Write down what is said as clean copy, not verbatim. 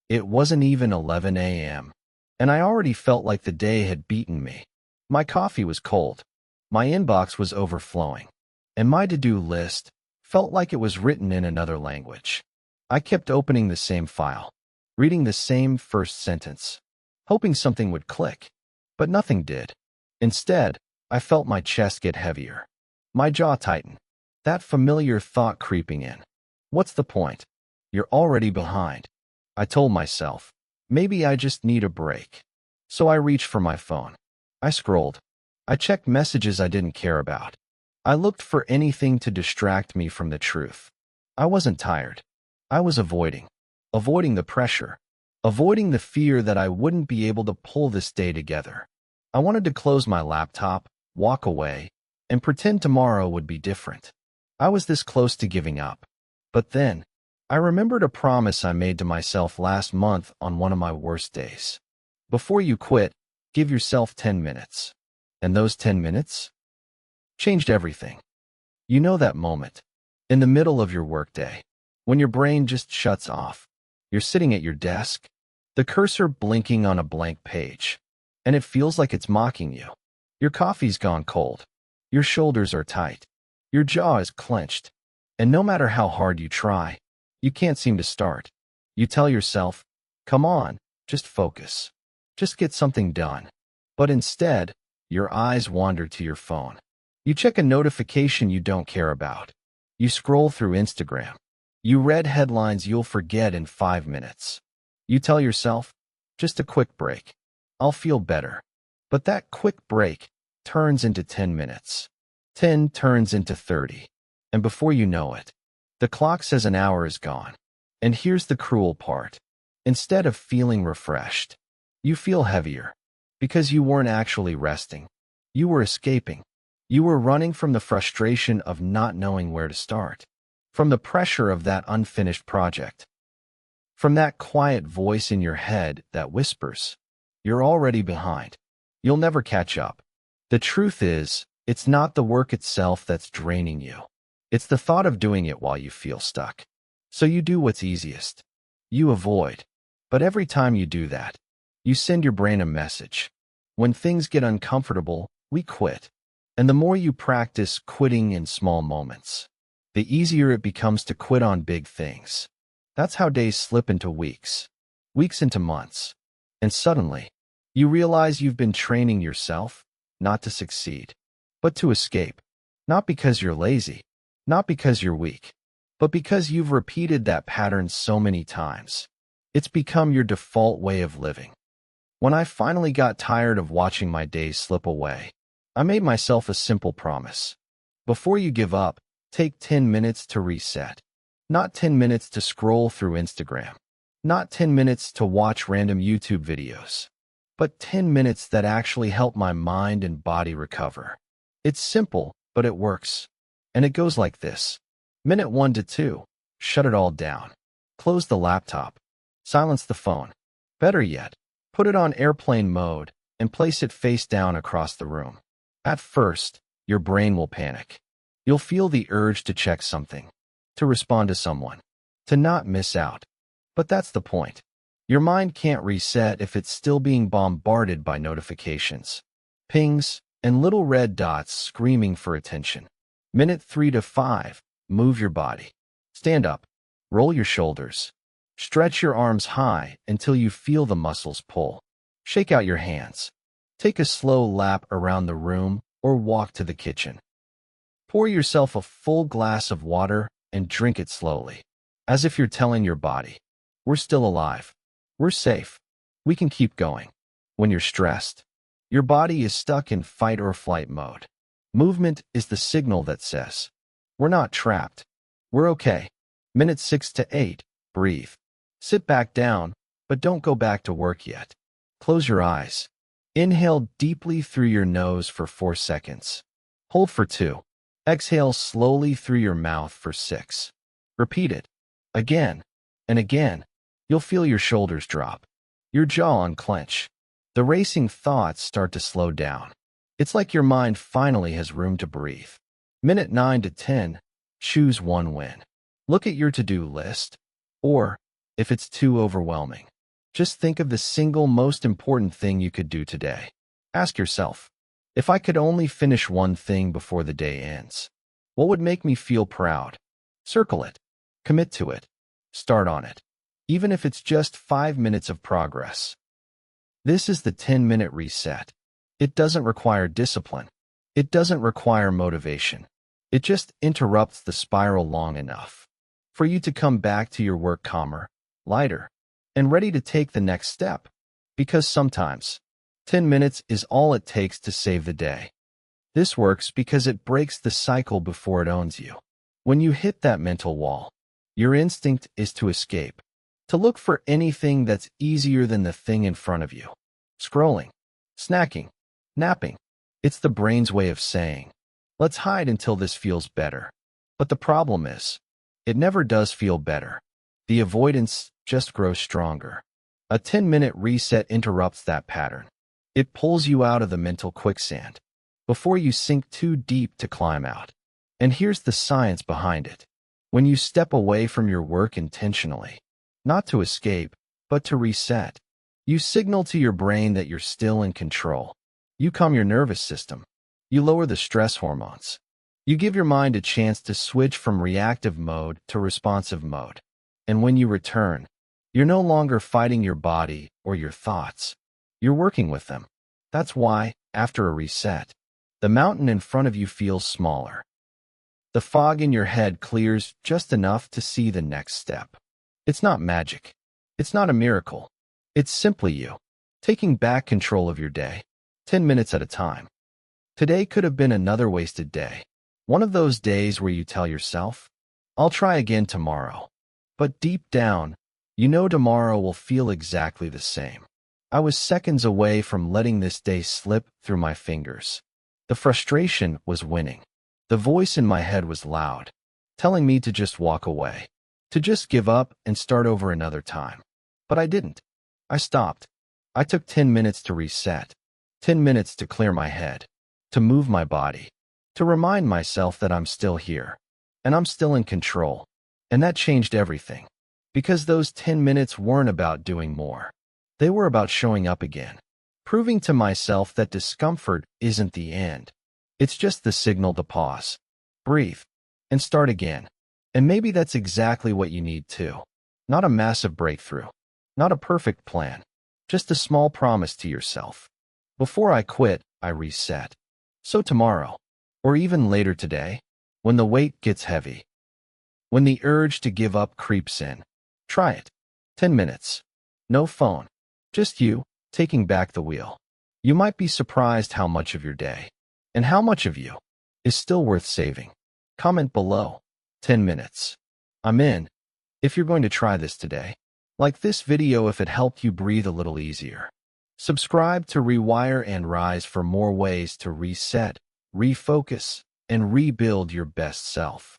It wasn't even 11 a.m., and I already felt like the day had beaten me. My coffee was cold, my inbox was overflowing, and my to-do list felt like it was written in another language. I kept opening the same file, reading the same first sentence, hoping something would click, but nothing did. Instead, I felt my chest get heavier, my jaw tighten, that familiar thought creeping in. What's the point? You're already behind. I told myself, maybe I just need a break. So I reached for my phone. I scrolled. I checked messages I didn't care about. I looked for anything to distract me from the truth. I wasn't tired. I was avoiding the pressure, avoiding the fear that I wouldn't be able to pull this day together. I wanted to close my laptop, walk away, and pretend tomorrow would be different. I was this close to giving up. But then, I remembered a promise I made to myself last month on one of my worst days. Before you quit, give yourself 10 minutes. And those 10 minutes changed everything. You know that moment, in the middle of your workday, when your brain just shuts off. You're sitting at your desk, the cursor blinking on a blank page, and it feels like it's mocking you. Your coffee's gone cold. Your shoulders are tight. Your jaw is clenched. And no matter how hard you try, you can't seem to start. You tell yourself, come on, just focus. Just get something done. But instead, your eyes wander to your phone. You check a notification you don't care about. You scroll through Instagram. You read headlines you'll forget in 5 minutes. You tell yourself, just a quick break. I'll feel better. But that quick break turns into 10 minutes. 10 turns into 30. And before you know it, the clock says an hour is gone. And here's the cruel part. Instead of feeling refreshed, you feel heavier. Because you weren't actually resting. You were escaping. You were running from the frustration of not knowing where to start. From the pressure of that unfinished project. From that quiet voice in your head that whispers, you're already behind. You'll never catch up. The truth is, it's not the work itself that's draining you. It's the thought of doing it while you feel stuck. So you do what's easiest. You avoid. But every time you do that, you send your brain a message. When things get uncomfortable, we quit. And the more you practice quitting in small moments, the easier it becomes to quit on big things. That's how days slip into weeks, weeks into months. And suddenly, you realize you've been training yourself not to succeed, but to escape. Not because you're lazy, not because you're weak, but because you've repeated that pattern so many times. It's become your default way of living. When I finally got tired of watching my days slip away, I made myself a simple promise. Before you give up, take 10 minutes to reset. Not 10 minutes to scroll through Instagram. Not 10 minutes to watch random YouTube videos. But 10 minutes that actually help my mind and body recover. It's simple, but it works. And it goes like this. Minute 1 to 2, shut it all down. Close the laptop. Silence the phone. Better yet, put it on airplane mode and place it face down across the room. At first, your brain will panic. You'll feel the urge to check something, to respond to someone, to not miss out. But that's the point. Your mind can't reset if it's still being bombarded by notifications, pings, and little red dots screaming for attention. Minute 3 to 5, move your body. Stand up, roll your shoulders, stretch your arms high until you feel the muscles pull. Shake out your hands. Take a slow lap around the room or walk to the kitchen. Pour yourself a full glass of water and drink it slowly, as if you're telling your body, we're still alive. We're safe. We can keep going. When you're stressed, your body is stuck in fight or flight mode. Movement is the signal that says, we're not trapped. We're okay. Minute 6 to 8, breathe. Sit back down, but don't go back to work yet. Close your eyes. Inhale deeply through your nose for 4 seconds. Hold for 2. Exhale slowly through your mouth for 6. Repeat it. Again and again. You'll feel your shoulders drop. Your jaw unclench. The racing thoughts start to slow down. It's like your mind finally has room to breathe. Minute 9 to 10, choose one win. Look at your to-do list. Or, if it's too overwhelming, Just think of the single most important thing you could do today. Ask yourself, if I could only finish one thing before the day ends, what would make me feel proud? Circle it. Commit to it. Start on it. Even if it's just 5 minutes of progress. This is the 10-minute reset. It doesn't require discipline. It doesn't require motivation. It just interrupts the spiral long enough for you to come back to your work calmer, lighter, and ready to take the next step. Because sometimes, 10 minutes is all it takes to save the day. This works because it breaks the cycle before it owns you. When you hit that mental wall, your instinct is to escape, to look for anything that's easier than the thing in front of you. Scrolling, snacking, napping. It's the brain's way of saying, let's hide until this feels better. But the problem is, it never does feel better. The avoidance just grows stronger. A 10-minute reset interrupts that pattern. It pulls you out of the mental quicksand before you sink too deep to climb out. And here's the science behind it. When you step away from your work intentionally, not to escape, but to reset, you signal to your brain that you're still in control. You calm your nervous system. You lower the stress hormones. You give your mind a chance to switch from reactive mode to responsive mode. And when you return, you're no longer fighting your body or your thoughts. You're working with them. That's why, after a reset, the mountain in front of you feels smaller. The fog in your head clears just enough to see the next step. It's not magic. It's not a miracle. It's simply you, taking back control of your day, 10 minutes at a time. Today could have been another wasted day. One of those days where you tell yourself, I'll try again tomorrow. But deep down, you know tomorrow will feel exactly the same. I was seconds away from letting this day slip through my fingers. The frustration was winning. The voice in my head was loud, telling me to just walk away, to just give up and start over another time. But I didn't. I stopped. I took 10 minutes to reset, 10 minutes to clear my head, to move my body, to remind myself that I'm still here, and I'm still in control. And that changed everything. Because those 10 minutes weren't about doing more. They were about showing up again, proving to myself that discomfort isn't the end. It's just the signal to pause, breathe, and start again. And maybe that's exactly what you need too. Not a massive breakthrough, not a perfect plan, just a small promise to yourself. Before I quit, I reset. So tomorrow, or even later today, when the weight gets heavy, when the urge to give up creeps in, try it. 10 minutes. No phone. Just you, taking back the wheel. You might be surprised how much of your day, and how much of you, is still worth saving. Comment below. 10 minutes. I'm in. If you're going to try this today, like this video if it helped you breathe a little easier. Subscribe to Rewire and Rise for more ways to reset, refocus, and rebuild your best self.